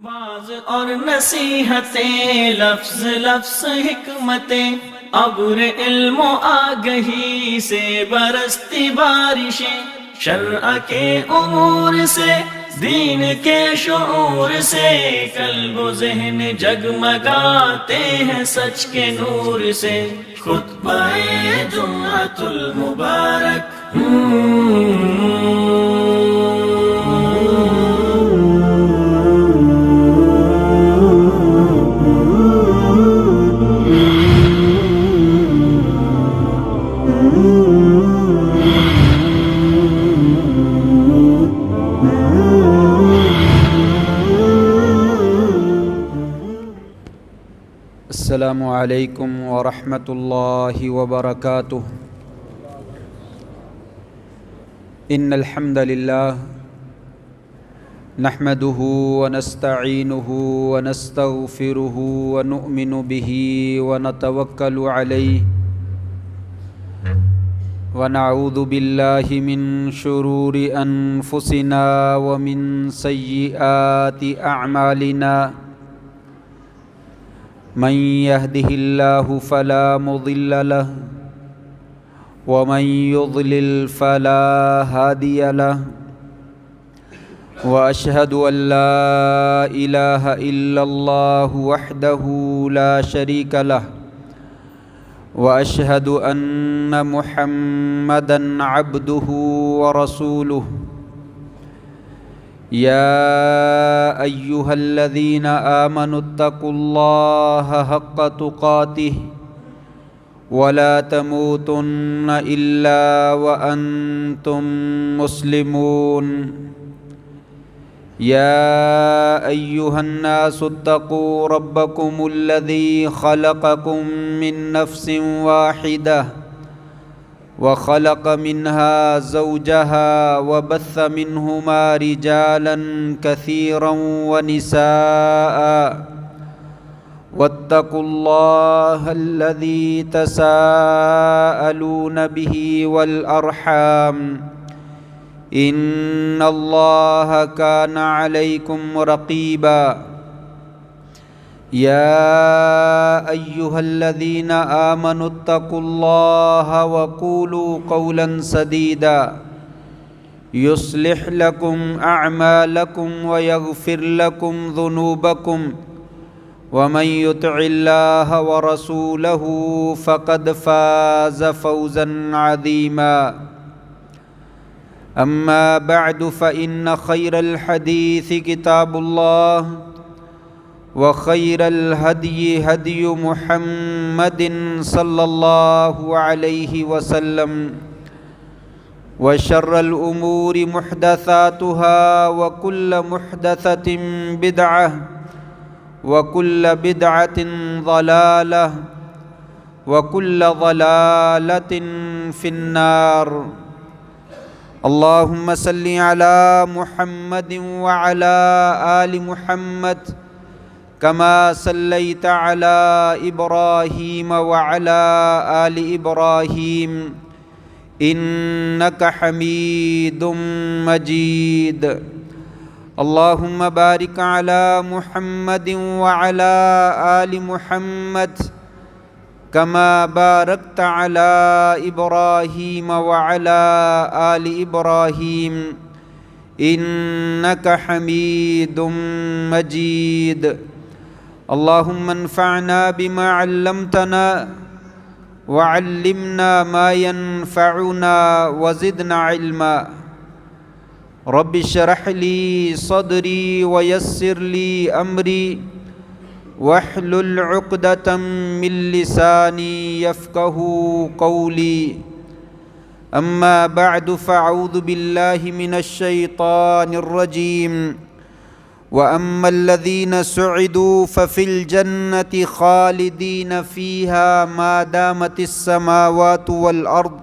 باز اور نصیحتیں لفظ لفظ حکمتیں ابر علم و آگہی سے برستی بارشیں شرع کے امور سے دین کے شعور سے قلب و ذہن جگمگاتے ہیں سچ کے نور سے خطبہ جمعۃ المبارک السلام علیکم ورحمۃ اللہ وبرکاتہ ان الحمد للہ نحمده ونستعینه ونستغفره ونؤمن به ونتوکل علیہ ونعوذ باللہ من شرور انفسنا ومن سیئات اعمالنا من يهده الله فلا مضل له ومن يضلل فلا هادي له وأشهد أن لا إله إلا الله وحده لا شريك له وأشهد أن محمدًا عبده ورسوله يا أيها الذين آمنوا اتقوا الله حق تقاته ولا تموتن إلا وأنتم مسلمون يا أيها الناس اتقوا ربكم الذي خلقكم من نفس واحدة وخلق منها زوجها وبث منهما رجالا كثيرا ونساء واتقوا الله الذي تساءلون به والأرحام إن الله كان عليكم رقيبا يا أيها الذين آمنوا اتقوا الله وقولوا قولا سديدا يصلح لكم أعمالكم ويغفر لكم ذنوبكم ومن يطع الله ورسوله فقد فاز فوزا عظيما أما بعد فإن خير الحديث كتاب الله وخير الهدي هدي محمد صلى الله عليه وسلم وشر الأمور محدثاتها وكل محدثة بدعة وكل بدعة ضلالة وكل ضلالة في النار اللهم صل على محمد وعلى آل محمد كما صليت على إبراهيم وعلى آل إبراهيم إنك حميد مجيد اللهم بارك على محمد وعلى آل محمد كما باركت على إبراهيم وعلى آل إبراهيم إنك حميد مجيد اللهم انفعنا بما علمتنا وعلمنا ما ينفعنا وزدنا علما رب اشرح لي صدري ويسر لي أمري واحلل عقدة من لساني يفقهوا قولي أما بعد فأعوذ بالله من الشيطان الرجيم وأما الذين سعدوا ففي الجنة خالدين فيها ما دامت السماوات والأرض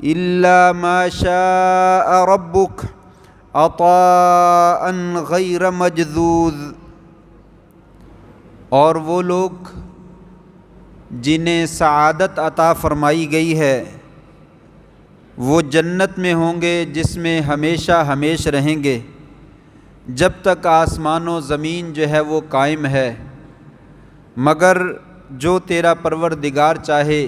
إلا ما شاء ربك عطاء غير مجذوذ اور وہ لوگ جنہیں سعادت عطا فرمائی گئی ہے وہ جنت میں ہوں گے جس میں ہمیشہ ہمیش رہیں گے، جب تک آسمان و زمین جو ہے وہ قائم ہے، مگر جو تیرا پروردگار چاہے،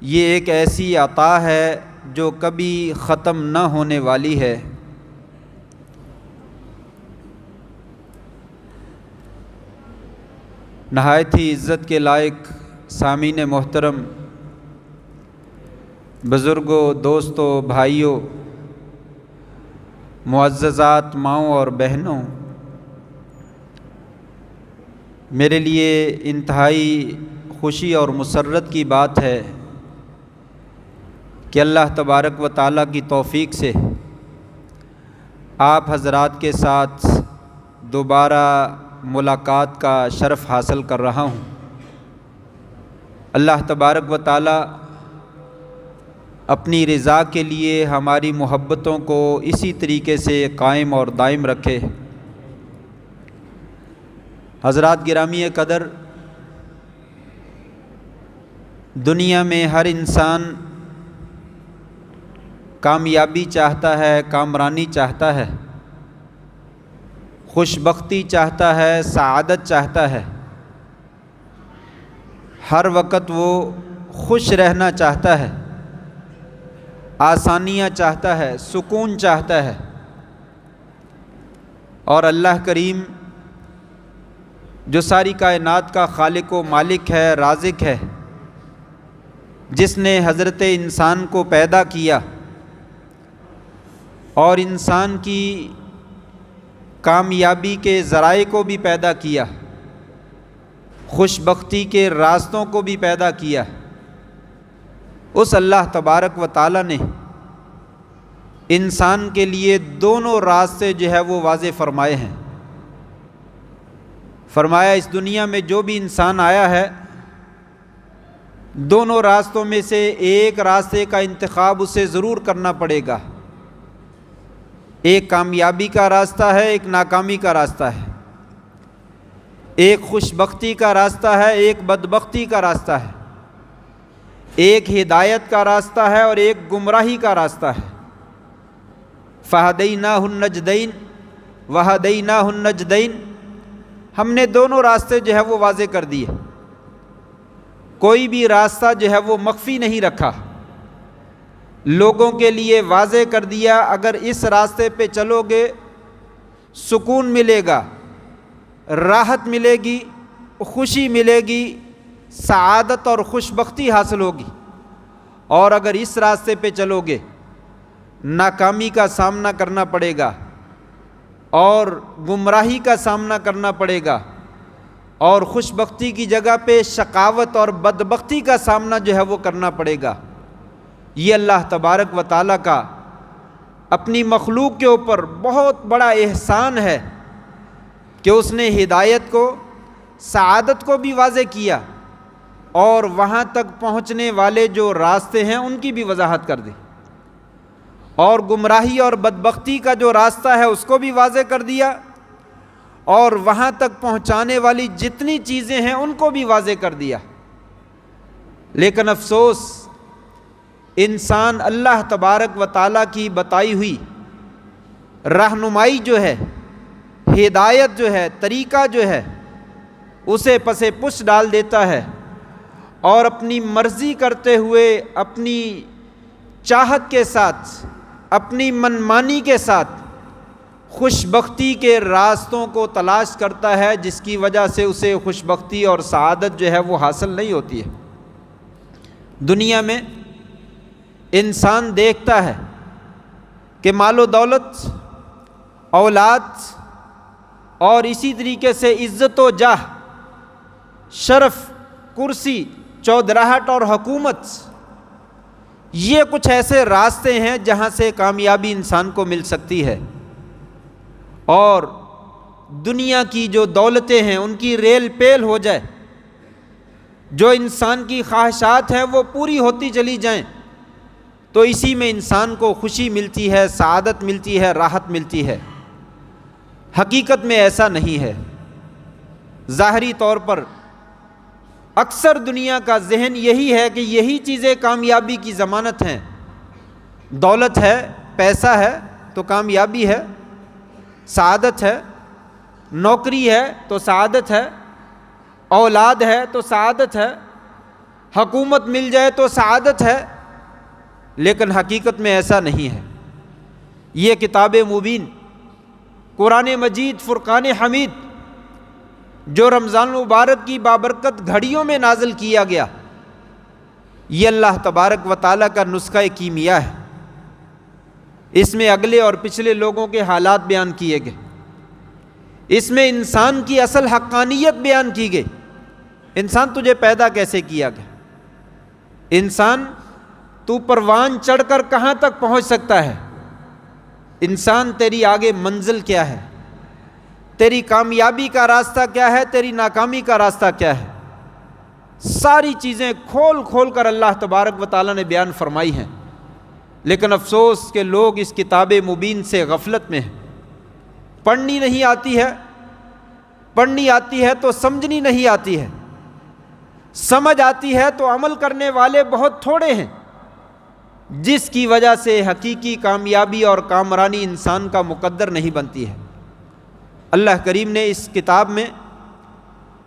یہ ایک ایسی عطا ہے جو کبھی ختم نہ ہونے والی ہے۔ نہایت ہی عزت کے لائق سامعین محترم، بزرگوں، دوستوں، بھائیوں، معززات ماؤں اور بہنوں، میرے لیے انتہائی خوشی اور مسرت کی بات ہے کہ اللہ تبارک و تعالیٰ کی توفیق سے آپ حضرات کے ساتھ دوبارہ ملاقات کا شرف حاصل کر رہا ہوں۔ اللہ تبارک و تعالیٰ اپنی رضا کے لیے ہماری محبتوں کو اسی طریقے سے قائم اور دائم رکھے۔ حضرات گرامی قدر، دنیا میں ہر انسان کامیابی چاہتا ہے، کامرانی چاہتا ہے، خوش بختی چاہتا ہے، سعادت چاہتا ہے، ہر وقت وہ خوش رہنا چاہتا ہے، آسانیاں چاہتا ہے، سکون چاہتا ہے۔ اور اللہ کریم جو ساری کائنات کا خالق و مالک ہے، رازق ہے، جس نے حضرت انسان کو پیدا کیا اور انسان کی کامیابی کے ذرائع کو بھی پیدا کیا، خوش بختی کے راستوں کو بھی پیدا کیا، اس اللہ تبارک و تعالیٰ نے انسان کے لیے دونوں راستے جو ہے وہ واضح فرمائے ہیں۔ فرمایا اس دنیا میں جو بھی انسان آیا ہے، دونوں راستوں میں سے ایک راستے کا انتخاب اسے ضرور کرنا پڑے گا۔ ایک کامیابی کا راستہ ہے، ایک ناکامی کا راستہ ہے، ایک خوش بختی کا راستہ ہے، ایک بدبختی کا راستہ ہے، ایک ہدایت کا راستہ ہے اور ایک گمراہی کا راستہ ہے۔ فہدیناہ النجدین وہدیناہ النجدین، ہم نے دونوں راستے جو ہے وہ واضح کر دیے، کوئی بھی راستہ جو ہے وہ مخفی نہیں رکھا، لوگوں کے لیے واضح کر دیا۔ اگر اس راستے پہ چلو گے سکون ملے گا، راحت ملے گی، خوشی ملے گی، سعادت اور خوش بختی حاصل ہوگی، اور اگر اس راستے پہ چلو گے ناکامی کا سامنا کرنا پڑے گا اور گمراہی کا سامنا کرنا پڑے گا، اور خوش بختی کی جگہ پہ شقاوت اور بدبختی کا سامنا جو ہے وہ کرنا پڑے گا۔ یہ اللہ تبارک و تعالیٰ کا اپنی مخلوق کے اوپر بہت بڑا احسان ہے کہ اس نے ہدایت کو، سعادت کو بھی واضح کیا، اور وہاں تک پہنچنے والے جو راستے ہیں ان کی بھی وضاحت کر دی، اور گمراہی اور بدبختی کا جو راستہ ہے اس کو بھی واضح کر دیا، اور وہاں تک پہنچانے والی جتنی چیزیں ہیں ان کو بھی واضح کر دیا۔ لیکن افسوس، انسان اللہ تبارک و تعالیٰ کی بتائی ہوئی رہنمائی جو ہے، ہدایت جو ہے، طریقہ جو ہے، اسے پس پش ڈال دیتا ہے، اور اپنی مرضی کرتے ہوئے، اپنی چاہت کے ساتھ، اپنی منمانی کے ساتھ خوش بختی کے راستوں کو تلاش کرتا ہے، جس کی وجہ سے اسے خوش بختی اور سعادت جو ہے وہ حاصل نہیں ہوتی ہے۔ دنیا میں انسان دیکھتا ہے کہ مال و دولت، اولاد، اور اسی طریقے سے عزت و جاہ، شرف، کرسی، چودراہٹ اور حکومت، یہ کچھ ایسے راستے ہیں جہاں سے کامیابی انسان کو مل سکتی ہے، اور دنیا کی جو دولتیں ہیں ان کی ریل پیل ہو جائے، جو انسان کی خواہشات ہیں وہ پوری ہوتی چلی جائیں، تو اسی میں انسان کو خوشی ملتی ہے، سعادت ملتی ہے، راحت ملتی ہے۔ حقیقت میں ایسا نہیں ہے۔ ظاہری طور پر اکثر دنیا کا ذہن یہی ہے کہ یہی چیزیں کامیابی کی ضمانت ہیں، دولت ہے، پیسہ ہے تو کامیابی ہے، سعادت ہے، نوکری ہے تو سعادت ہے، اولاد ہے تو سعادت ہے، حکومت مل جائے تو سعادت ہے، لیکن حقیقت میں ایسا نہیں ہے۔ یہ کتاب مبین قرآن مجید فرقان حمید جو رمضان المبارک کی بابرکت گھڑیوں میں نازل کیا گیا، یہ اللہ تبارک و تعالیٰ کا نسخہ کیمیا ہے۔ اس میں اگلے اور پچھلے لوگوں کے حالات بیان کیے گئے، اس میں انسان کی اصل حقانیت بیان کی گئی۔ انسان تجھے پیدا کیسے کیا گیا؟ انسان تو پروان چڑھ کر کہاں تک پہنچ سکتا ہے؟ انسان تیری آگے منزل کیا ہے؟ تیری کامیابی کا راستہ کیا ہے؟ تیری ناکامی کا راستہ کیا ہے؟ ساری چیزیں کھول کھول کر اللہ تبارک و تعالیٰ نے بیان فرمائی ہیں، لیکن افسوس کہ لوگ اس کتاب مبین سے غفلت میں ہیں۔ پڑھنی نہیں آتی ہے، پڑھنی آتی ہے تو سمجھنی نہیں آتی ہے، سمجھ آتی ہے تو عمل کرنے والے بہت تھوڑے ہیں، جس کی وجہ سے حقیقی کامیابی اور کامرانی انسان کا مقدر نہیں بنتی ہے۔ اللہ کریم نے اس کتاب میں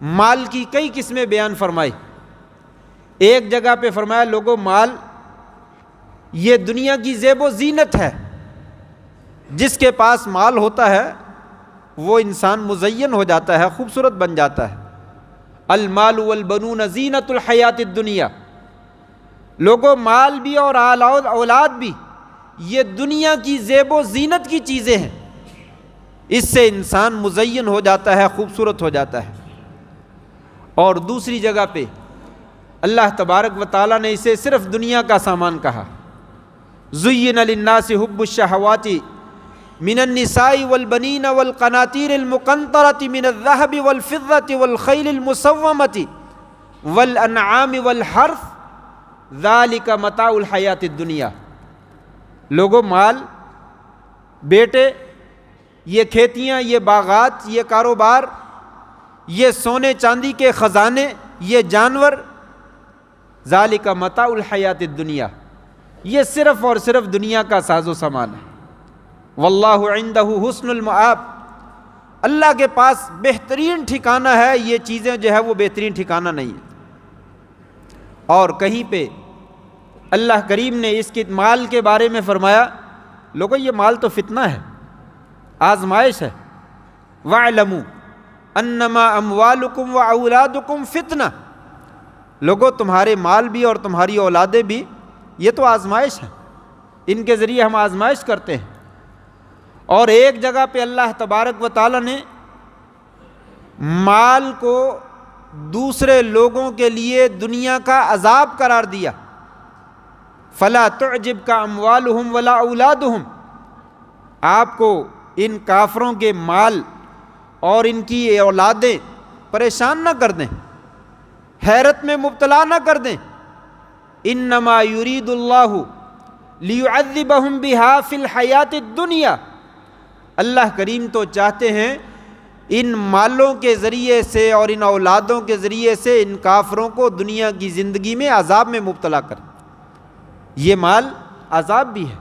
مال کی کئی قسمیں بیان فرمائی۔ ایک جگہ پہ فرمایا لوگوں مال یہ دنیا کی زیب و زینت ہے، جس کے پاس مال ہوتا ہے وہ انسان مزین ہو جاتا ہے، خوبصورت بن جاتا ہے۔ المال والبنون زینت الحیات الدنیا، لوگوں مال بھی اور اولاد بھی یہ دنیا کی زیب و زینت کی چیزیں ہیں، اس سے انسان مزین ہو جاتا ہے، خوبصورت ہو جاتا ہے۔ اور دوسری جگہ پہ اللہ تبارک و تعالیٰ نے اسے صرف دنیا کا سامان کہا۔ زُيِّنَ لِلنَّاسِ حُبُّ الشَّهَوَاتِ مِنَ النِّسَاءِ وَالْبَنِينَ وَالْقَنَاطِيرِ الْمُقَنطَرَةِ مِنَ الذَّهَبِ وَالْفِضَّةِ وَالْخَيْلِ الْمُسَوَّمَةِ وَالْأَنْعَامِ وَالْحَرْثِ ذَلِكَ مَتَاعُ الْحَيَاةِ الدُّنْيَا، لوگوں مال، بیٹے، یہ کھیتیاں، یہ باغات، یہ کاروبار، یہ سونے چاندی کے خزانے، یہ جانور، ذالک متاع الحیات الدنیا، یہ صرف اور صرف دنیا کا ساز و سامان ہے۔ واللہ عندہ حسن المآب، اللہ کے پاس بہترین ٹھکانہ ہے، یہ چیزیں جو ہے وہ بہترین ٹھکانہ نہیں ہے۔ اور کہیں پہ اللہ کریم نے اس کے مال کے بارے میں فرمایا لوگوں یہ مال تو فتنہ ہے، آزمائش ہے۔ وَاعْلَمُوا أَنَّمَا أَمْوَالُكُمْ وَأَوْلَادُكُمْ فِتْنَةٌ، لوگوں تمہارے مال بھی اور تمہاری اولادیں بھی یہ تو آزمائش ہے، ان کے ذریعے ہم آزمائش کرتے ہیں۔ اور ایک جگہ پہ اللہ تبارک و تعالیٰ نے مال کو دوسرے لوگوں کے لیے دنیا کا عذاب قرار دیا۔ فَلَا تُعْجِبْكَ أَمْوَالُهُمْ وَلَا أَوْلَادُهُمْ، آپ کو ان کافروں کے مال اور ان کی اولادیں پریشان نہ کر دیں، حیرت میں مبتلا نہ کر دیں۔ انما یرید اللہ لیعذبہم بہا فی الحیات الدنیا، اللہ کریم تو چاہتے ہیں ان مالوں کے ذریعے سے اور ان اولادوں کے ذریعے سے ان کافروں کو دنیا کی زندگی میں عذاب میں مبتلا کریں۔ یہ مال عذاب بھی ہے۔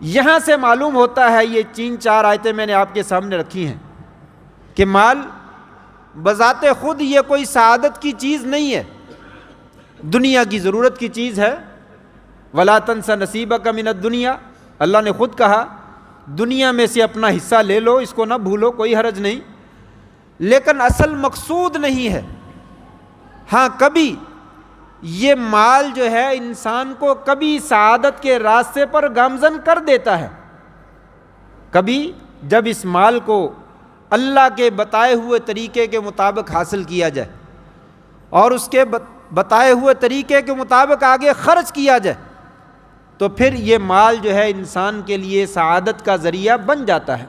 یہاں سے معلوم ہوتا ہے، یہ 3-4 آیتیں میں نے آپ کے سامنے رکھی ہیں، کہ مال بذات خود یہ کوئی سعادت کی چیز نہیں ہے، دنیا کی ضرورت کی چیز ہے۔ وَلَا تَنْسَ نَصِيبَكَ مِنَ الدُّنْيَا، اللہ نے خود کہا دنیا میں سے اپنا حصہ لے لو، اس کو نہ بھولو، کوئی حرج نہیں، لیکن اصل مقصود نہیں ہے۔ ہاں کبھی یہ مال جو ہے انسان کو کبھی سعادت کے راستے پر گامزن کر دیتا ہے، کبھی جب اس مال کو اللہ کے بتائے ہوئے طریقے کے مطابق حاصل کیا جائے اور اس کے بتائے ہوئے طریقے کے مطابق آگے خرچ کیا جائے تو پھر یہ مال جو ہے انسان کے لیے سعادت کا ذریعہ بن جاتا ہے۔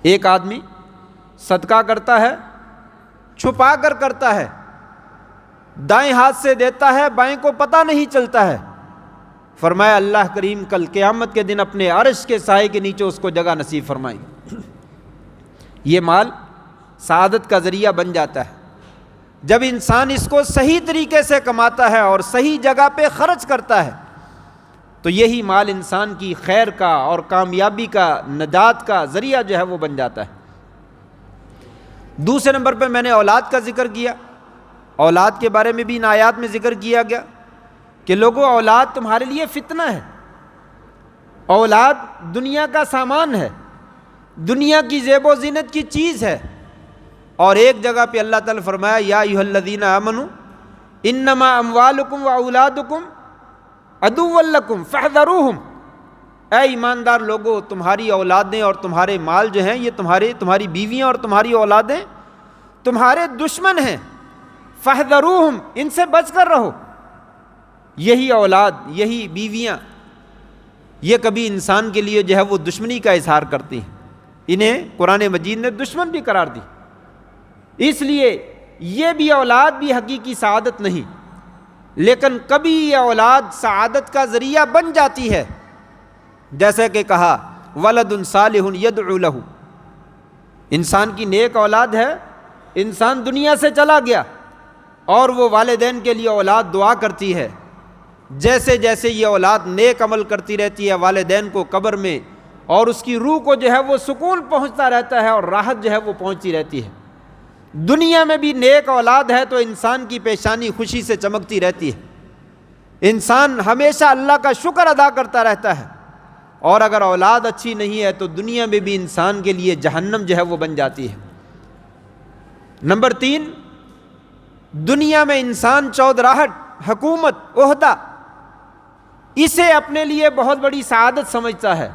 ایک آدمی صدقہ کرتا ہے، چھپا کر کرتا ہے، دائیں ہاتھ سے دیتا ہے، بائیں کو پتہ نہیں چلتا ہے، فرمایا اللہ کریم کل قیامت کے دن اپنے عرش کے سائے کے نیچے اس کو جگہ نصیب فرمائیں گے۔ یہ مال سعادت کا ذریعہ بن جاتا ہے جب انسان اس کو صحیح طریقے سے کماتا ہے اور صحیح جگہ پہ خرچ کرتا ہے، تو تو یہی مال انسان کی خیر کا اور کامیابی کا، نجات کا ذریعہ جو ہے وہ بن جاتا ہے۔ دوسرے نمبر پہ میں نے اولاد کا ذکر کیا۔ اولاد کے بارے میں بھی ان آیات میں ذکر کیا گیا کہ لوگوں، اولاد تمہارے لیے فتنہ ہے، اولاد دنیا کا سامان ہے، دنیا کی زیب و زینت کی چیز ہے۔ اور ایک جگہ پہ اللہ تعالیٰ فرمایا یا ایھا الذین آمنوا انما اموالکم واولادکم عدو لکم فاحذروہم، اے ایماندار لوگو، تمہاری اولادیں اور تمہارے مال جو ہیں یہ تمہاری بیویاں اور تمہاری اولادیں تمہارے دشمن ہیں، فاحذروہم، ان سے بچ کر رہو۔ یہی اولاد، یہی بیویاں، یہ کبھی انسان کے لیے جو ہے وہ دشمنی کا اظہار کرتی ہیں، انہیں قرآن مجید نے دشمن بھی قرار دی۔ اس لیے یہ بھی اولاد بھی حقیقی سعادت نہیں، لیکن کبھی یہ اولاد سعادت کا ذریعہ بن جاتی ہے، جیسا کہ کہا ولد صالح یدعو لہ، انسان کی نیک اولاد ہے، انسان دنیا سے چلا گیا اور وہ والدین کے لیے اولاد دعا کرتی ہے، جیسے جیسے یہ اولاد نیک عمل کرتی رہتی ہے والدین کو قبر میں اور اس کی روح کو جو ہے وہ سکون پہنچتا رہتا ہے اور راحت جو ہے وہ پہنچتی رہتی ہے۔ دنیا میں بھی نیک اولاد ہے تو انسان کی پیشانی خوشی سے چمکتی رہتی ہے، انسان ہمیشہ اللہ کا شکر ادا کرتا رہتا ہے، اور اگر اولاد اچھی نہیں ہے تو دنیا میں بھی انسان کے لیے جہنم جو ہے وہ بن جاتی ہے۔ نمبر 3، دنیا میں انسان چودراہٹ، حکومت، عہدہ، اسے اپنے لیے بہت بڑی سعادت سمجھتا ہے۔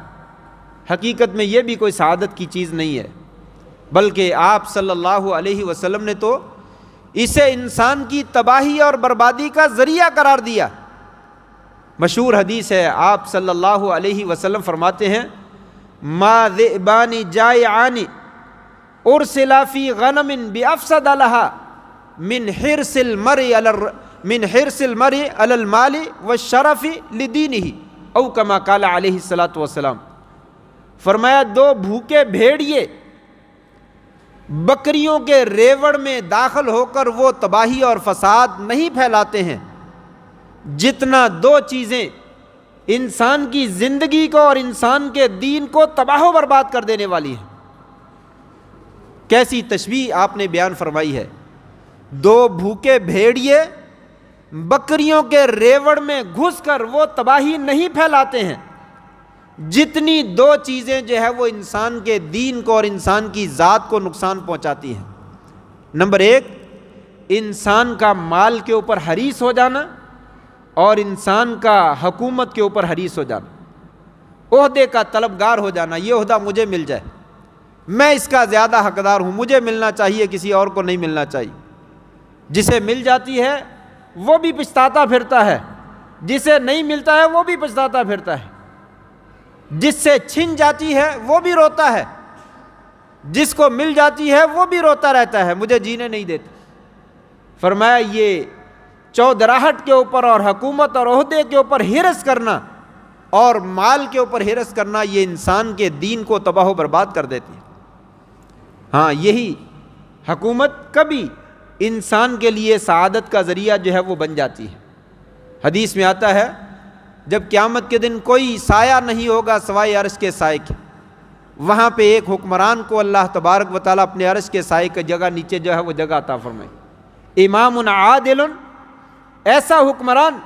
حقیقت میں یہ بھی کوئی سعادت کی چیز نہیں ہے، بلکہ آپ صلی اللہ علیہ وسلم نے تو اسے انسان کی تباہی اور بربادی کا ذریعہ قرار دیا۔ مشہور حدیث ہے، آپ صلی اللہ علیہ وسلم فرماتے ہیں ما ذئبان جائعان ارسلا فی غنم بافسد لها من حرص المرء علی المال والشرف لدینہ، او کما قال علیہ الصلاۃ والسلام۔ فرمایا 2 بھوکے بھیڑیے بکریوں کے ریوڑ میں داخل ہو کر وہ تباہی اور فساد نہیں پھیلاتے ہیں جتنا 2 چیزیں انسان کی زندگی کو اور انسان کے دین کو تباہ و برباد کر دینے والی ہیں۔ کیسی تشبیہ آپ نے بیان فرمائی ہے، 2 بھوکے بھیڑیے بکریوں کے ریوڑ میں گھس کر وہ تباہی نہیں پھیلاتے ہیں جتنی 2 چیزیں جو ہے وہ انسان کے دین کو اور انسان کی ذات کو نقصان پہنچاتی ہیں۔ نمبر 1، انسان کا مال کے اوپر حریص ہو جانا اور انسان کا حکومت کے اوپر حریص ہو جانا، عہدے کا طلبگار ہو جانا، یہ عہدہ مجھے مل جائے، میں اس کا زیادہ حقدار ہوں، مجھے ملنا چاہیے، کسی اور کو نہیں ملنا چاہیے۔ جسے مل جاتی ہے وہ بھی پچھتاتا پھرتا ہے، جسے نہیں ملتا ہے وہ بھی پچھتاتا پھرتا ہے، جس سے چھن جاتی ہے وہ بھی روتا ہے، جس کو مل جاتی ہے وہ بھی روتا رہتا ہے، مجھے جینے نہیں دیتے۔ فرمایا یہ چودراہٹ کے اوپر اور حکومت اور عہدے کے اوپر ہرس کرنا اور مال کے اوپر ہرس کرنا، یہ انسان کے دین کو تباہ و برباد کر دیتی ہے۔ ہاں، یہی حکومت کبھی انسان کے لیے سعادت کا ذریعہ جو ہے وہ بن جاتی ہے۔ حدیث میں آتا ہے جب قیامت کے دن کوئی سایہ نہیں ہوگا سوائے عرش کے سائے کے، وہاں پہ ایک حکمران کو اللہ تبارک و تعالیٰ اپنے عرش کے سائے کی جگہ نیچے جو ہے وہ جگہ عطا فرمائے۔ امام عادل، ایسا حکمران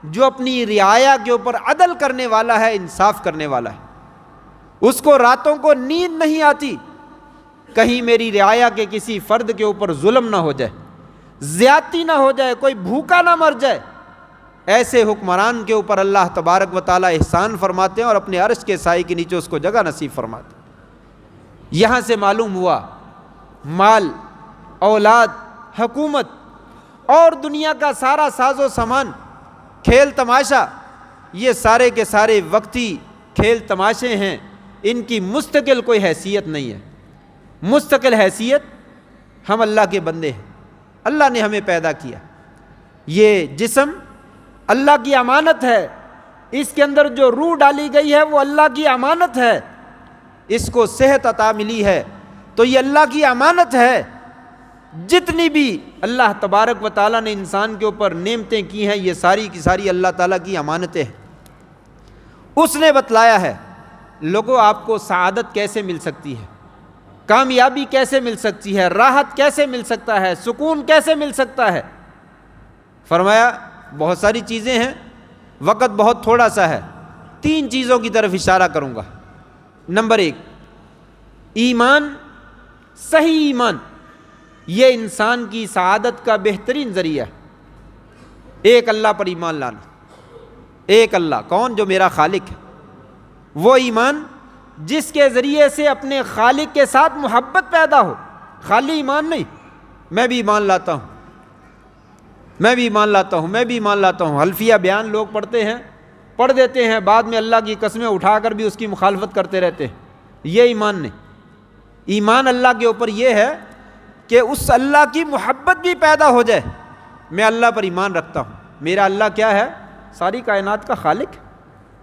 جو اپنی رعایا کے اوپر عدل کرنے والا ہے، انصاف کرنے والا ہے، اس کو راتوں کو نیند نہیں آتی کہیں میری رعایا کے کسی فرد کے اوپر ظلم نہ ہو جائے، زیادتی نہ ہو جائے، کوئی بھوکا نہ مر جائے۔ ایسے حکمران کے اوپر اللہ تبارک و تعالیٰ احسان فرماتے ہیں اور اپنے عرش کے سائے کے نیچے اس کو جگہ نصیب فرماتے ہیں۔ یہاں سے معلوم ہوا مال، اولاد، حکومت اور دنیا کا سارا ساز و سامان، کھیل تماشا، یہ سارے کے سارے وقتی کھیل تماشے ہیں، ان کی مستقل کوئی حیثیت نہیں ہے۔ مستقل حیثیت ہم اللہ کے بندے ہیں، اللہ نے ہمیں پیدا کیا، یہ جسم اللہ کی امانت ہے، اس کے اندر جو روح ڈالی گئی ہے وہ اللہ کی امانت ہے، اس کو صحت عطا ملی ہے تو یہ اللہ کی امانت ہے۔ جتنی بھی اللہ تبارک و تعالیٰ نے انسان کے اوپر نعمتیں کی ہیں یہ ساری کی ساری اللہ تعالیٰ کی امانتیں ہیں۔ اس نے بتلایا ہے لوگوں آپ کو سعادت کیسے مل سکتی ہے، کامیابی کیسے مل سکتی ہے، راحت کیسے مل سکتا ہے، سکون کیسے مل سکتا ہے۔ فرمایا بہت ساری چیزیں ہیں، وقت بہت تھوڑا سا ہے، 3 چیزوں کی طرف اشارہ کروں گا۔ نمبر 1، ایمان، صحیح ایمان، یہ انسان کی سعادت کا بہترین ذریعہ ہے۔ ایک اللہ پر ایمان لانا، ایک اللہ، کون؟ جو میرا خالق ہے۔ وہ ایمان جس کے ذریعے سے اپنے خالق کے ساتھ محبت پیدا ہو، خالی ایمان نہیں، میں بھی ایمان لاتا ہوں، میں بھی ایمان لاتا ہوں، میں بھی ایمان لاتا ہوں۔ حلفیہ بیان لوگ پڑھتے ہیں، پڑھ دیتے ہیں، بعد میں اللہ کی قسمیں اٹھا کر بھی اس کی مخالفت کرتے رہتے ہیں، یہ ایمان نہیں۔ ایمان اللہ کے اوپر یہ ہے کہ اس اللہ کی محبت بھی پیدا ہو جائے، میں اللہ پر ایمان رکھتا ہوں، میرا اللہ کیا ہے؟ ساری کائنات کا خالق ہے،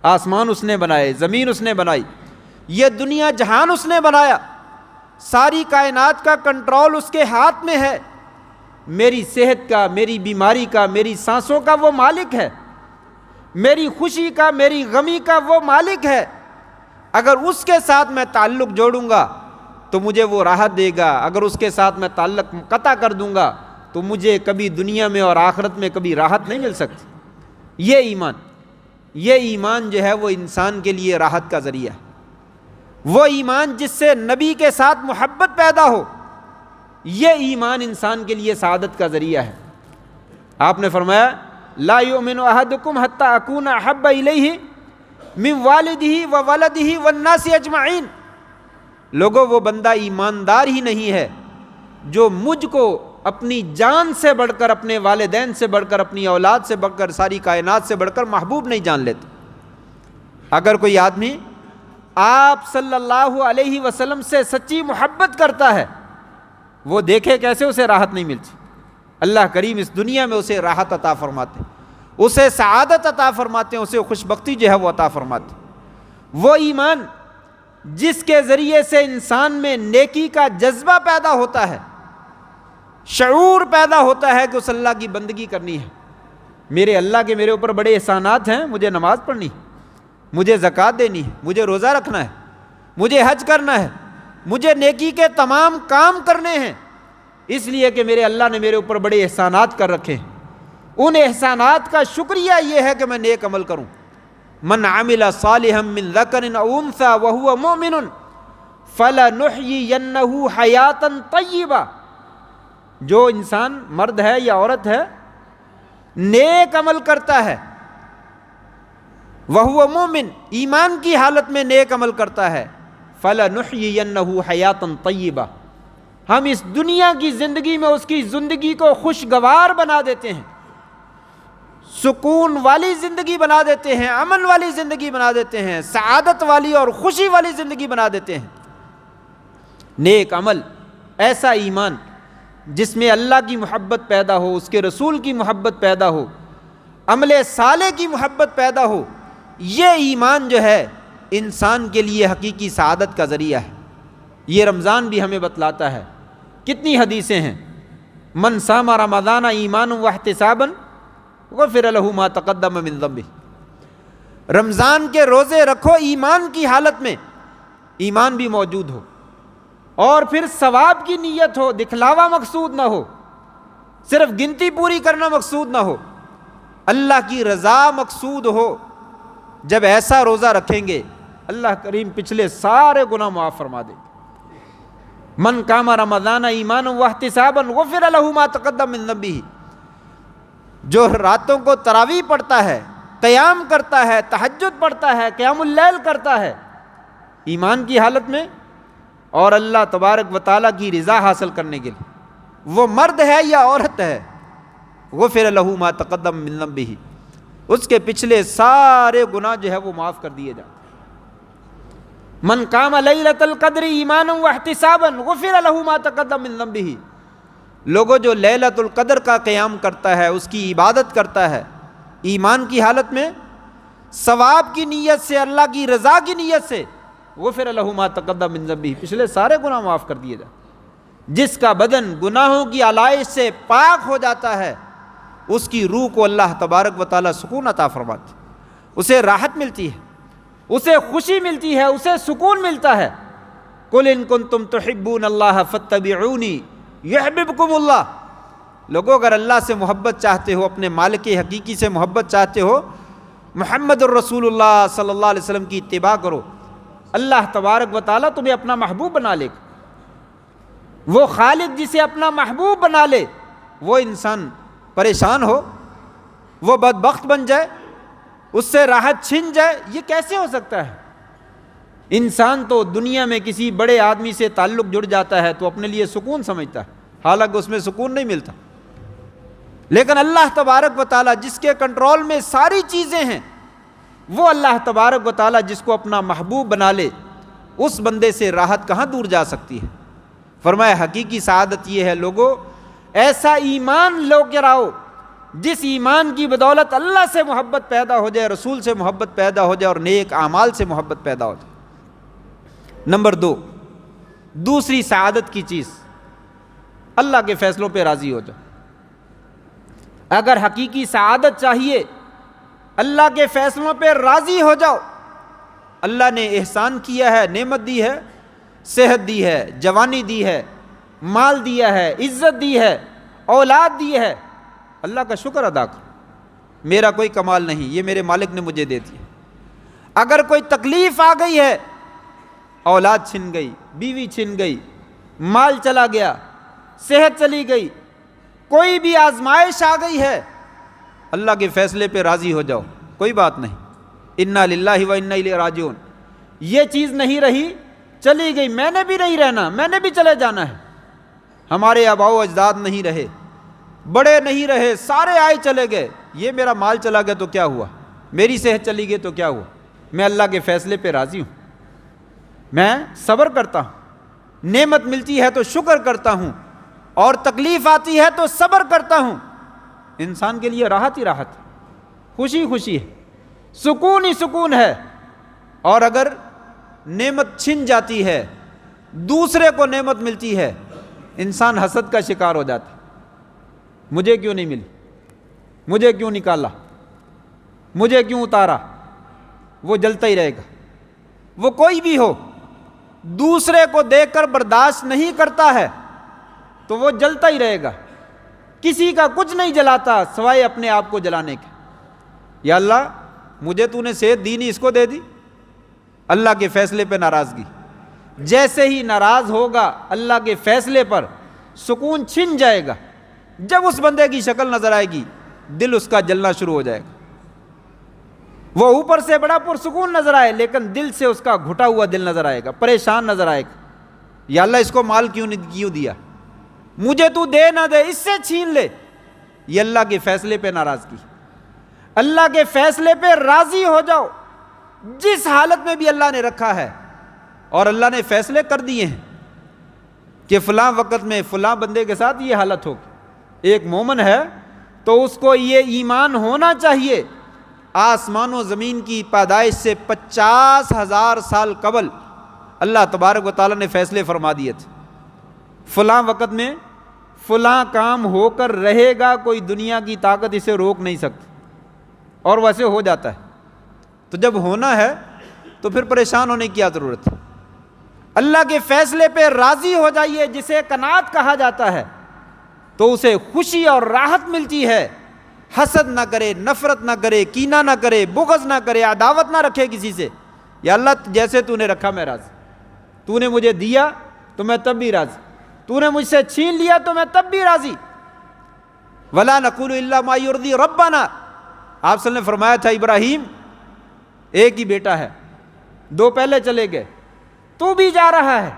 آسمان اس نے بنائے، زمین اس نے بنائی، یہ دنیا جہان اس نے بنایا، ساری کائنات کا کنٹرول اس کے ہاتھ میں ہے، میری صحت کا، میری بیماری کا، میری سانسوں کا وہ مالک ہے، میری خوشی کا، میری غمی کا وہ مالک ہے۔ اگر اس کے ساتھ میں تعلق جوڑوں گا تو مجھے وہ راحت دے گا، اگر اس کے ساتھ میں تعلق قطع کر دوں گا تو مجھے کبھی دنیا میں اور آخرت میں کبھی راحت نہیں مل سکتی۔ یہ ایمان جو ہے وہ انسان کے لیے راحت کا ذریعہ ہے۔ وہ ایمان جس سے نبی کے ساتھ محبت پیدا ہو، یہ ایمان انسان کے لیے سعادت کا ذریعہ ہے۔ آپ نے فرمایا لا یؤمن احدکم حتی اکون احب الیہ من والدہ وولدہ والناس اجمعین۔ لوگوں وہ بندہ ایماندار ہی نہیں ہے جو مجھ کو اپنی جان سے بڑھ کر، اپنے والدین سے بڑھ کر، اپنی اولاد سے بڑھ کر، ساری کائنات سے بڑھ کر محبوب نہیں جان لیتا۔ اگر کوئی آدمی آپ صلی اللہ علیہ وسلم سے سچی محبت کرتا ہے، وہ دیکھے کیسے اسے راحت نہیں ملتی۔ اللہ کریم اس دنیا میں اسے راحت عطا فرماتے ہیں، اسے سعادت عطا فرماتے ہیں، اسے خوشبختی جو ہے وہ عطا فرماتے ہیں۔ وہ ایمان جس کے ذریعے سے انسان میں نیکی کا جذبہ پیدا ہوتا ہے، شعور پیدا ہوتا ہے کہ اس اللہ کی بندگی کرنی ہے، میرے اللہ کے میرے اوپر بڑے احسانات ہیں، مجھے نماز پڑھنی، مجھے زکوٰۃ دینی ہے، مجھے روزہ رکھنا ہے، مجھے حج کرنا ہے، مجھے نیکی کے تمام کام کرنے ہیں، اس لیے کہ میرے اللہ نے میرے اوپر بڑے احسانات کر رکھے ہیں۔ ان احسانات کا شکریہ یہ ہے کہ میں نیک عمل کروں۔ من عمل صالحا من ذکر او انثی وهو مؤمن فلنحیینہ حیاتا طیبہ۔ جو انسان مرد ہے یا عورت ہے نیک عمل کرتا ہے، وہو مومن، ایمان کی حالت میں نیک عمل کرتا ہے، فلنحیینہ حیاتا طیبہ، ہم اس دنیا کی زندگی میں اس کی زندگی کو خوشگوار بنا دیتے ہیں، سکون والی زندگی بنا دیتے ہیں، امن والی زندگی بنا دیتے ہیں، سعادت والی اور خوشی والی زندگی بنا دیتے ہیں۔ نیک عمل، ایسا ایمان جس میں اللہ کی محبت پیدا ہو، اس کے رسول کی محبت پیدا ہو، عمل صالح کی محبت پیدا ہو، یہ ایمان جو ہے انسان کے لیے حقیقی سعادت کا ذریعہ ہے۔ یہ رمضان بھی ہمیں بتلاتا ہے، کتنی حدیثیں ہیں، من صام رمضان ایمانا واحتسابا غفر له ما تقدم من ذنبه۔ رمضان کے روزے رکھو ایمان کی حالت میں، ایمان بھی موجود ہو، اور پھر ثواب کی نیت ہو، دکھلاوا مقصود نہ ہو، صرف گنتی پوری کرنا مقصود نہ ہو، اللہ کی رضا مقصود ہو۔ جب ایسا روزہ رکھیں گے اللہ کریم پچھلے سارے گناہ معاف فرما دے۔ من قام رمضان ایمانا واحتسابا غفر له ما تقدم من ذنبه۔ جو راتوں کو تراویح پڑھتا ہے، قیام کرتا ہے، تہجد پڑھتا ہے، قیام اللیل کرتا ہے ایمان کی حالت میں اور اللہ تبارک و تعالیٰ کی رضا حاصل کرنے کے لیے، وہ مرد ہے یا عورت ہے، غفر له ما تقدم من ذنبه، اس کے پچھلے سارے گناہ جو ہے وہ معاف کر دیے جاتے ہیں۔ من قام لیلۃ القدر ایمانا واحتسابا غفر له ما تقدم من ذنبه۔ لوگوں جو لیلۃ القدر کا قیام کرتا ہے، اس کی عبادت کرتا ہے ایمان کی حالت میں، ثواب کی نیت سے، اللہ کی رضا کی نیت سے، غفر له ما تقدم من ذنبه، پچھلے سارے گناہ معاف کر دیے جاتے ہیں۔ جس کا بدن گناہوں کی علائش سے پاک ہو جاتا ہے، اس کی روح کو اللہ تبارک و تعالیٰ سکون عطا فرماتے، اسے راحت ملتی ہے، اسے خوشی ملتی ہے، اسے سکون ملتا ہے۔ قل ان کنتم تحبون اللہ فاتبعونی یحببکم اللہ، لوگو اگر اللہ سے محبت چاہتے ہو، اپنے مالک حقیقی سے محبت چاہتے ہو، محمد الرسول اللہ صلی اللہ علیہ وسلم کی اتباع کرو، اللہ تبارک و تعالیٰ تمہیں اپنا محبوب بنا لے گا۔ وہ خالق جسے اپنا محبوب بنا لے، وہ انسان پریشان ہو، وہ بدبخت بن جائے، اس سے راحت چھن جائے، یہ کیسے ہو سکتا ہے؟ انسان تو دنیا میں کسی بڑے آدمی سے تعلق جڑ جاتا ہے تو اپنے لیے سکون سمجھتا ہے، حالانکہ اس میں سکون نہیں ملتا۔ لیکن اللہ تبارک و تعالیٰ جس کے کنٹرول میں ساری چیزیں ہیں، وہ اللہ تبارک و تعالیٰ جس کو اپنا محبوب بنا لے، اس بندے سے راحت کہاں دور جا سکتی ہے؟ فرمایا حقیقی سعادت یہ ہے لوگو، ایسا ایمان لو کے رہو جس ایمان کی بدولت اللہ سے محبت پیدا ہو جائے، رسول سے محبت پیدا ہو جائے، اور نیک اعمال سے محبت پیدا ہو جائے۔ نمبر 2، دوسری سعادت کی چیز، اللہ کے فیصلوں پہ راضی ہو جاؤ۔ اگر حقیقی سعادت چاہیے، اللہ کے فیصلوں پہ راضی ہو جاؤ۔ اللہ نے احسان کیا ہے، نعمت دی ہے، صحت دی ہے، جوانی دی ہے، مال دیا ہے، عزت دی ہے، اولاد دی ہے، اللہ کا شکر ادا کرو۔ میرا کوئی کمال نہیں، یہ میرے مالک نے مجھے دے دیا۔ اگر کوئی تکلیف آ گئی ہے، اولاد چھن گئی، بیوی چھن گئی، مال چلا گیا، صحت چلی گئی، کوئی بھی آزمائش آ گئی ہے، اللہ کے فیصلے پہ راضی ہو جاؤ، کوئی بات نہیں۔ انا للہ و انا الیہ راجعون، یہ چیز نہیں رہی، چلی گئی، میں نے بھی نہیں رہنا، میں نے بھی چلے جانا ہے۔ ہمارے آباء و اجداد نہیں رہے، بڑے نہیں رہے، سارے آئے چلے گئے، یہ میرا مال چلا گیا تو کیا ہوا، میری صحت چلی گئی تو کیا ہوا، میں اللہ کے فیصلے پہ راضی ہوں، میں صبر کرتا ہوں، نعمت ملتی ہے تو شکر کرتا ہوں، اور تکلیف آتی ہے تو صبر کرتا ہوں۔ انسان کے لیے راحت ہی راحت، خوشی خوشی ہے، سکون ہی سکون ہے۔ اور اگر نعمت چھن جاتی ہے، دوسرے کو نعمت ملتی ہے، انسان حسد کا شکار ہو جاتا ہے، مجھے کیوں نہیں ملی، مجھے کیوں نکالا، مجھے کیوں اتارا، وہ جلتا ہی رہے گا۔ وہ کوئی بھی ہو، دوسرے کو دیکھ کر برداشت نہیں کرتا ہے تو وہ جلتا ہی رہے گا۔ کسی کا کچھ نہیں جلاتا سوائے اپنے آپ کو جلانے کے۔ یا اللہ مجھے تو نے صحت دی نہیں، اس کو دے دی، اللہ کے فیصلے پہ ناراضگی۔ جیسے ہی ناراض ہوگا اللہ کے فیصلے پر، سکون چھن جائے گا۔ جب اس بندے کی شکل نظر آئے گی، دل اس کا جلنا شروع ہو جائے گا۔ وہ اوپر سے بڑا پرسکون نظر آئے، لیکن دل سے اس کا گھٹا ہوا دل نظر آئے گا، پریشان نظر آئے گا۔ یا اللہ اس کو مال کیوں دیا، مجھے تو دے نہ دے، اس سے چھین لے۔ یہ اللہ کے فیصلے پہ ناراضگی۔ اللہ کے فیصلے پہ راضی ہو جاؤ، جس حالت میں بھی اللہ نے رکھا ہے، اور اللہ نے فیصلے کر دیے ہیں کہ فلاں وقت میں فلاں بندے کے ساتھ یہ حالت ہوگی۔ ایک مومن ہے تو اس کو یہ ایمان ہونا چاہیے، آسمان و زمین کی پیدائش سے 50,000 سال قبل اللہ تبارک و تعالیٰ نے فیصلے فرما دیے تھے، فلاں وقت میں فلاں کام ہو کر رہے گا، کوئی دنیا کی طاقت اسے روک نہیں سکتی، اور ویسے ہو جاتا ہے۔ تو جب ہونا ہے تو پھر پریشان ہونے کی کیا ضرورت ہے؟ اللہ کے فیصلے پہ راضی ہو جائیے، جسے قناعت کہا جاتا ہے، تو اسے خوشی اور راحت ملتی ہے۔ حسد نہ کرے، نفرت نہ کرے، کینہ نہ کرے، بغض نہ کرے، عداوت نہ رکھے کسی سے۔ یا اللہ جیسے تو نے رکھا میں راضی، تو نے مجھے دیا تو میں تب بھی راضی، تو نے مجھ سے چھین لیا تو میں تب بھی راضی۔ وَلَا نَقُولُ إِلَّا مَا يُرْضِي رَبَّنَا، آپ صلی اللہ نے فرمایا تھا ابراہیم ایک ہی بیٹا ہے، 2 پہلے چلے گئے، تو بھی جا رہا ہے،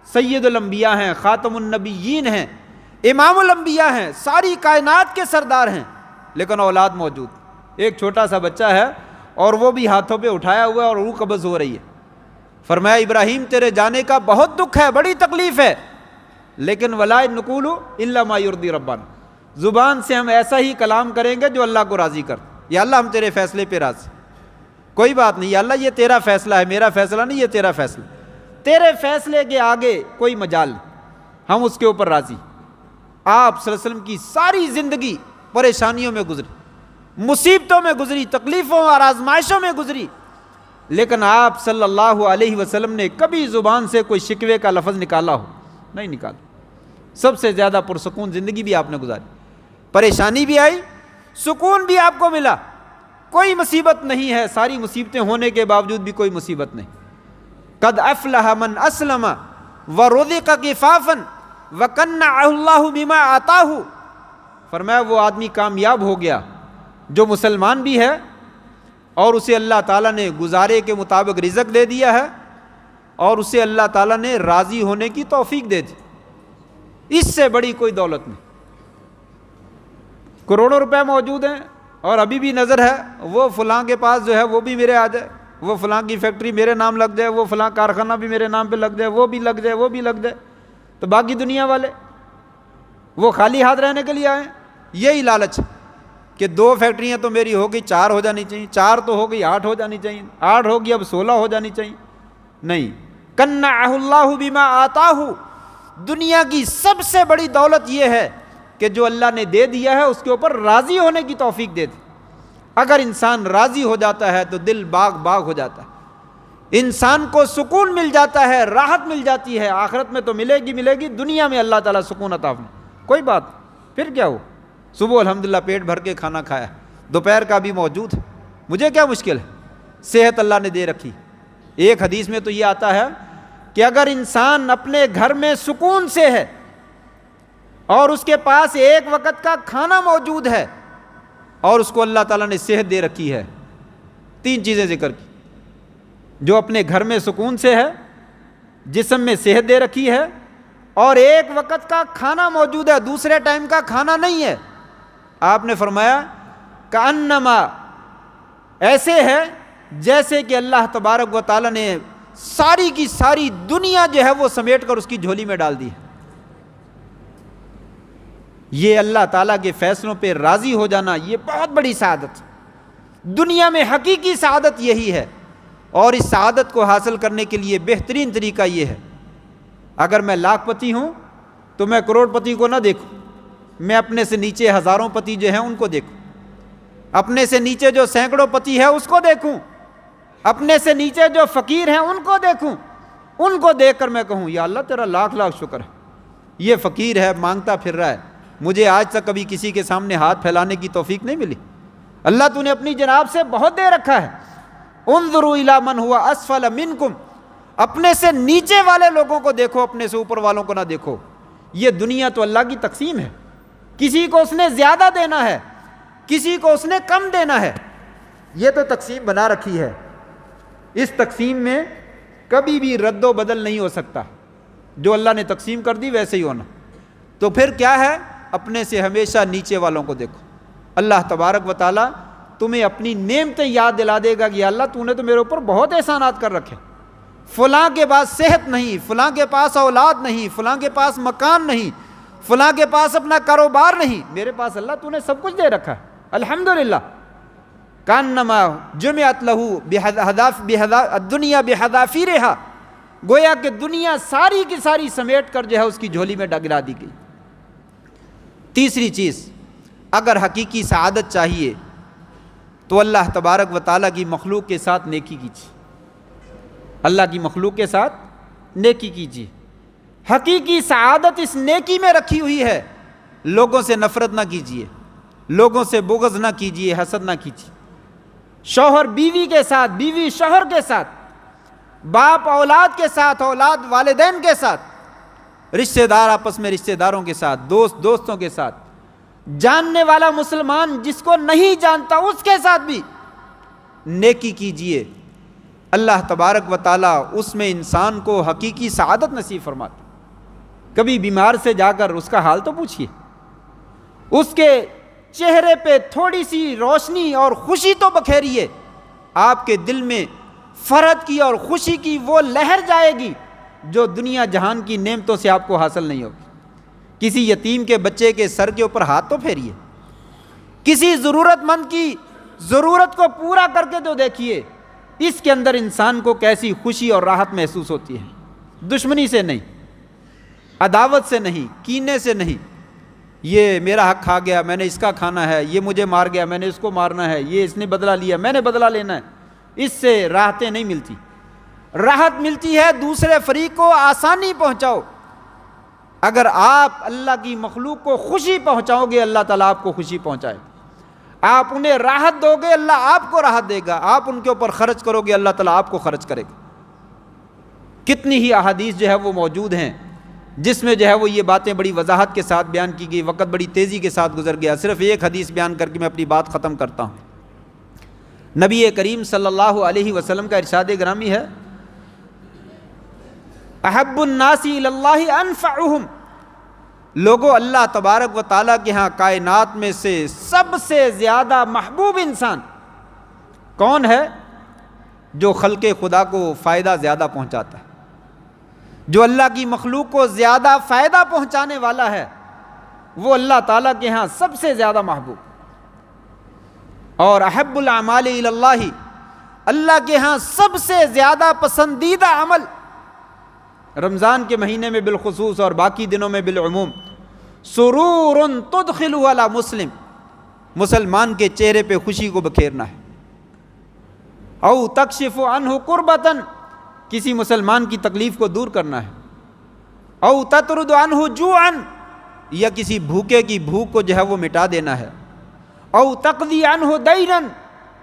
سید الانبیاء ہیں، خاتم النبیین ہیں، امام الانبیاء ہیں، ساری کائنات کے سردار ہیں، لیکن اولاد موجود، ایک چھوٹا سا بچہ ہے اور وہ بھی ہاتھوں پہ اٹھایا ہوا ہے اور روح قبض ہو رہی ہے۔ فرمایا ابراہیم تیرے جانے کا بہت دکھ ہے، بڑی تکلیف ہے، لیکن وَلَا نَقُولُ إِلَّا مَا يُرْضِي رَبَّنَا، زبان سے ہم ایسا ہی کلام کریں گے جو اللہ کو راضی کر۔ یا اللہ ہم تیرے فیصلے پہ راضی، کوئی بات نہیں، یا اللہ یہ تیرا فیصلہ ہے، میرا فیصلہ نہیں، یہ تیرا فیصلہ، تیرے فیصلے کے آگے کوئی مجال نہیں، ہم اس کے اوپر راضی۔ آپ صلی اللہ علیہ وسلم کی ساری زندگی پریشانیوں میں گزری، مصیبتوں میں گزری، تکلیفوں اور آزمائشوں میں گزری، لیکن آپ صلی اللہ علیہ وسلم نے کبھی زبان سے کوئی شکوے کا لفظ نکالا ہو؟ نہیں نکالا۔ سب سے زیادہ پرسکون زندگی بھی آپ نے گزاری، پریشانی بھی آئی، سکون بھی آپ کو ملا، کوئی مصیبت نہیں ہے، ساری مصیبتیں ہونے کے باوجود بھی کوئی مصیبت نہیں۔ قد افلح من اسلم ورزق کفافا وقنعہ اللہ بما آتاہ، فرمایا وہ آدمی کامیاب ہو گیا جو مسلمان بھی ہے اور اسے اللہ تعالیٰ نے گزارے کے مطابق رزق دے دیا ہے اور اسے اللہ تعالیٰ نے راضی ہونے کی توفیق دے دی۔ اس سے بڑی کوئی دولت نہیں۔ کروڑوں روپے موجود ہیں اور ابھی بھی نظر ہے وہ فلاں کے پاس جو ہے وہ بھی میرے آ جائے، وہ فلاں کی فیکٹری میرے نام لگ جائے، وہ فلاں کارخانہ بھی میرے نام پہ لگ جائے، وہ بھی لگ جائے، وہ بھی لگ جائے، تو باقی دنیا والے وہ خالی ہاتھ رہنے کے لیے آئے۔ یہی لالچ کہ 2 فیکٹریاں تو میری ہو گئی، 4 ہو جانی چاہیے، 4 تو ہو گئی 8 ہو جانی چاہیے، 8 ہوگی اب 16 ہو جانی چاہیے۔ نہیں، قنعہ اللہ بما آتاہ، دنیا کی سب سے بڑی دولت یہ ہے کہ جو اللہ نے دے دیا ہے اس کے اوپر راضی ہونے کی توفیق دے دی۔ اگر انسان راضی ہو جاتا ہے تو دل باغ باغ ہو جاتا ہے، انسان کو سکون مل جاتا ہے، راحت مل جاتی ہے۔ آخرت میں تو ملے گی، دنیا میں اللہ تعالیٰ سکون عطا فرمائے، کوئی بات پھر کیا ہو، صبح الحمدللہ پیٹ بھر کے کھانا کھایا، دوپہر کا بھی موجود ہے، مجھے کیا مشکل ہے، صحت اللہ نے دے رکھی۔ ایک حدیث میں تو یہ آتا ہے کہ اگر انسان اپنے گھر میں سکون سے ہے اور اس کے پاس ایک وقت کا کھانا موجود ہے اور اس کو اللہ تعالیٰ نے صحت دے رکھی ہے، 3 چیزیں ذکر کی، جو اپنے گھر میں سکون سے ہے، جسم میں صحت دے رکھی ہے اور ایک وقت کا کھانا موجود ہے، دوسرے ٹائم کا کھانا نہیں ہے۔ آپ نے فرمایا کأنما، ایسے ہے جیسے کہ اللہ تبارک و تعالیٰ نے ساری کی ساری دنیا جو ہے وہ سمیٹ کر اس کی جھولی میں ڈال دی ہے۔ یہ اللہ تعالیٰ کے فیصلوں پہ راضی ہو جانا یہ بہت بڑی سعادت، دنیا میں حقیقی سعادت یہی ہے۔ اور اس سعادت کو حاصل کرنے کے لیے بہترین طریقہ یہ ہے، اگر میں لاکھ پتی ہوں تو میں کروڑ پتی کو نہ دیکھوں، میں اپنے سے نیچے ہزاروں پتی جو ہیں ان کو دیکھوں، اپنے سے نیچے جو سینکڑوں پتی ہے اس کو دیکھوں، اپنے سے نیچے جو فقیر ہیں ان کو دیکھوں، ان کو دیکھ کر میں کہوں یا اللہ تیرا لاکھ لاکھ شکر ہے، یہ فقیر ہے مانگتا پھر رہا ہے، مجھے آج تک کبھی کسی کے سامنے ہاتھ پھیلانے کی توفیق نہیں ملی، اللہ تو نے اپنی جناب سے بہت دے رکھا ہے۔ انظروا الی من ہوا اسفل منکم، اپنے سے نیچے والے لوگوں کو دیکھو، اپنے سے اوپر والوں کو نہ دیکھو۔ یہ دنیا تو اللہ کی تقسیم ہے، کسی کو اس نے زیادہ دینا ہے، کسی کو اس نے کم دینا ہے، یہ تو تقسیم بنا رکھی ہے۔ اس تقسیم میں کبھی بھی رد و بدل نہیں ہو سکتا، جو اللہ نے تقسیم کر دی ویسے ہی ہونا۔ تو پھر کیا ہے، اپنے سے ہمیشہ نیچے والوں کو دیکھو۔ اللہ تبارک و تعالیٰ تمہیں اپنی نعمتیں یاد دلا دے گا کہ یا اللہ تو نے تو میرے اوپر بہت احسانات کر رکھے، فلاں کے پاس صحت نہیں، فلاں کے پاس اولاد نہیں، فلاں کے پاس مکان نہیں، فلاں کے پاس اپنا کاروبار نہیں، میرے پاس اللہ تو نے سب کچھ دے رکھا ہے، الحمدللہ۔ کانما جمعت لہ الدنیا بحذافیرہا، گویا کہ دنیا ساری کی ساری سمیٹ کر جو ہے اس کی جھولی میں گرا دی گئی۔ تیسری چیز، اگر حقیقی سعادت چاہیے تو اللہ تبارک و تعالیٰ کی مخلوق کے ساتھ نیکی کیجیے، اللہ کی مخلوق کے ساتھ نیکی کیجیے۔ حقیقی سعادت اس نیکی میں رکھی ہوئی ہے، لوگوں سے نفرت نہ کیجیے، لوگوں سے بغض نہ کیجیے، حسد نہ کیجیے، شوہر بیوی کے ساتھ، بیوی شوہر کے ساتھ، باپ اولاد کے ساتھ، اولاد والدین کے ساتھ، رشتہ دار آپس میں رشتہ داروں کے ساتھ، دوست دوستوں کے ساتھ، جاننے والا مسلمان جس کو نہیں جانتا اس کے ساتھ بھی نیکی کیجیے۔ اللہ تبارک و تعالیٰ اس میں انسان کو حقیقی سعادت نصیب فرماتا۔ کبھی بیمار سے جا کر اس کا حال تو پوچھیے، اس کے چہرے پہ تھوڑی سی روشنی اور خوشی تو بکھیریے، آپ کے دل میں فرحت کی اور خوشی کی وہ لہر جائے گی جو دنیا جہان کی نعمتوں سے آپ کو حاصل نہیں ہوگی۔ کسی یتیم کے بچے کے سر کے اوپر ہاتھ تو پھیریے، کسی ضرورت مند کی ضرورت کو پورا کر کے تو دیکھیے، اس کے اندر انسان کو کیسی خوشی اور راحت محسوس ہوتی ہے۔ دشمنی سے نہیں، عداوت سے نہیں، کینے سے نہیں، یہ میرا حق کھا گیا میں نے اس کا کھانا ہے، یہ مجھے مار گیا میں نے اس کو مارنا ہے، یہ اس نے بدلہ لیا میں نے بدلہ لینا ہے، اس سے راحتیں نہیں ملتی. راحت ملتی ہے دوسرے فریق کو آسانی پہنچاؤ. اگر آپ اللہ کی مخلوق کو خوشی پہنچاؤ گے اللہ تعالیٰ آپ کو خوشی پہنچائے. آپ انہیں راحت دو گے اللہ آپ کو راحت دے گا. آپ ان کے اوپر خرچ کرو گے اللہ تعالیٰ آپ کو خرچ کرے گا. کتنی ہی احادیث جو ہے وہ موجود ہیں جس میں جو ہے وہ یہ باتیں بڑی وضاحت کے ساتھ بیان کی گئی. وقت بڑی تیزی کے ساتھ گزر گیا. صرف ایک حدیث بیان کر کے میں اپنی بات ختم کرتا ہوں. نبی کریم صلی اللہ علیہ وسلم کا ارشاد گرامی ہے احب الناس الی اللہ انفعہم. لوگوں اللہ تبارک و تعالیٰ کے ہاں کائنات میں سے سب سے زیادہ محبوب انسان کون ہے؟ جو خلق خدا کو فائدہ زیادہ پہنچاتا ہے، جو اللہ کی مخلوق کو زیادہ فائدہ پہنچانے والا ہے، وہ اللہ تعالیٰ کے ہاں سب سے زیادہ محبوب. اور احب الاعمال الی اللہ، اللہ کے ہاں سب سے زیادہ پسندیدہ عمل رمضان کے مہینے میں بالخصوص اور باقی دنوں میں بالعموم سرور تدخل علی مسلم، مسلمان کے چہرے پہ خوشی کو بکھیرنا ہے. او تکشف عنہ کربۃ، کسی مسلمان کی تکلیف کو دور کرنا ہے. او تطرد عنہ جوعا، یا کسی بھوکے کی بھوک کو جو ہے وہ مٹا دینا ہے. او تقضی عنہ دینا،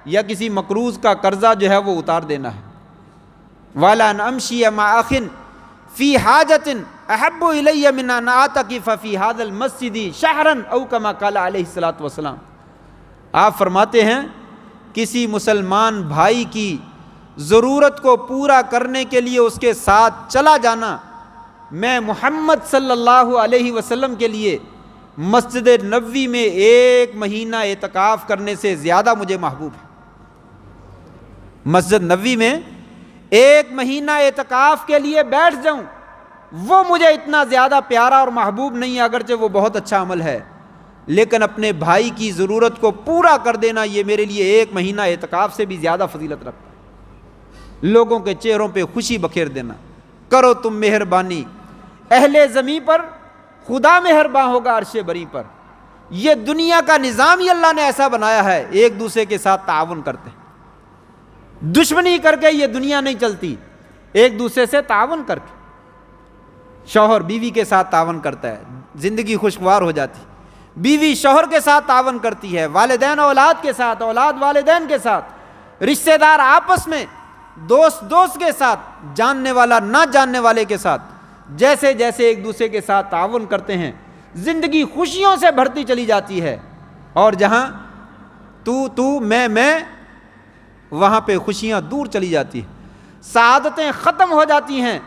یا کسی مقروض کا قرضہ جو ہے وہ اتار دینا ہے. والا ان امشی مع اخ فی حاجۃ احب الی من ان اعتکف فی ھذا المسجد شہرا او کما قال علیہ الصلوۃ والسلام. آپ فرماتے ہیں کسی مسلمان بھائی کی ضرورت کو پورا کرنے کے لیے اس کے ساتھ چلا جانا میں محمد صلی اللہ علیہ وسلم کے لیے مسجد نبوی میں 1 مہینہ اعتکاف کرنے سے زیادہ مجھے محبوب ہے. مسجد نبوی میں 1 مہینہ اعتکاف کے لیے بیٹھ جاؤں وہ مجھے اتنا زیادہ پیارا اور محبوب نہیں ہے، اگرچہ وہ بہت اچھا عمل ہے، لیکن اپنے بھائی کی ضرورت کو پورا کر دینا یہ میرے لیے 1 مہینہ اعتکاف سے بھی زیادہ فضیلت رکھتا ہے. لوگوں کے چہروں پہ خوشی بکھیر دینا. کرو تم مہربانی اہل زمین پر، خدا مہربان ہوگا عرش بری پر. یہ دنیا کا نظام ہی اللہ نے ایسا بنایا ہے، ایک دوسرے کے ساتھ تعاون کرتے ہیں. دشمنی کر کے یہ دنیا نہیں چلتی، ایک دوسرے سے تعاون کر کے. شوہر بیوی کے ساتھ تعاون کرتا ہے، زندگی خوشگوار ہو جاتی. بیوی شوہر کے ساتھ تعاون کرتی ہے، والدین اولاد کے ساتھ، اولاد والدین کے ساتھ، رشتہ دار آپس میں، دوست کے ساتھ، جاننے والا نہ جاننے والے کے ساتھ. جیسے جیسے ایک دوسرے کے ساتھ تعاون کرتے ہیں زندگی خوشیوں سے بھرتی چلی جاتی ہے. اور جہاں تو میں وہاں پہ خوشیاں دور چلی جاتی ہیں، سعادتیں ختم ہو جاتی ہیں،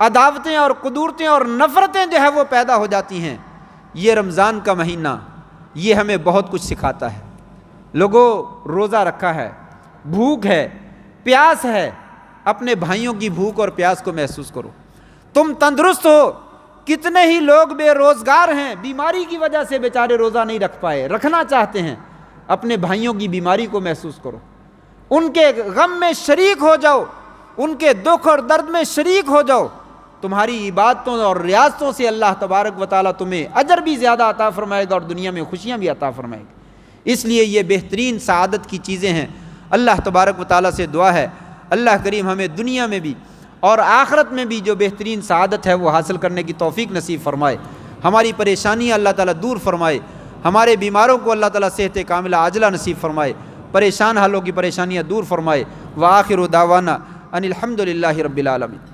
عداوتیں اور قدورتیں اور نفرتیں جو ہے وہ پیدا ہو جاتی ہیں. یہ رمضان کا مہینہ یہ ہمیں بہت کچھ سکھاتا ہے. لوگوں روزہ رکھا ہے، بھوک ہے، پیاس ہے، اپنے بھائیوں کی بھوک اور پیاس کو محسوس کرو. تم تندرست ہو، کتنے ہی لوگ بے روزگار ہیں، بیماری کی وجہ سے بیچارے روزہ نہیں رکھ پائے، رکھنا چاہتے ہیں. اپنے بھائیوں کی بیماری کو محسوس کرو، ان کے غم میں شریک ہو جاؤ، ان کے دکھ اور درد میں شریک ہو جاؤ. تمہاری عبادتوں اور ریاضتوں سے اللہ تبارک و تعالیٰ تمہیں اجر بھی زیادہ عطا فرمائے گا اور دنیا میں خوشیاں بھی عطا فرمائے گا. اس لیے یہ بہترین سعادت کی چیزیں ہیں. اللہ تبارک و تعالیٰ سے دعا ہے اللہ کریم ہمیں دنیا میں بھی اور آخرت میں بھی جو بہترین سعادت ہے وہ حاصل کرنے کی توفیق نصیب فرمائے. ہماری پریشانیاں اللہ تعالیٰ دور فرمائے. ہمارے بیماروں کو اللہ تعالیٰ صحت کاملہ عاجلہ نصیب فرمائے. پریشان حالوں کی پریشانیاں دور فرمائے. وآخر دعوانا ان الحمد للہ رب العالمین.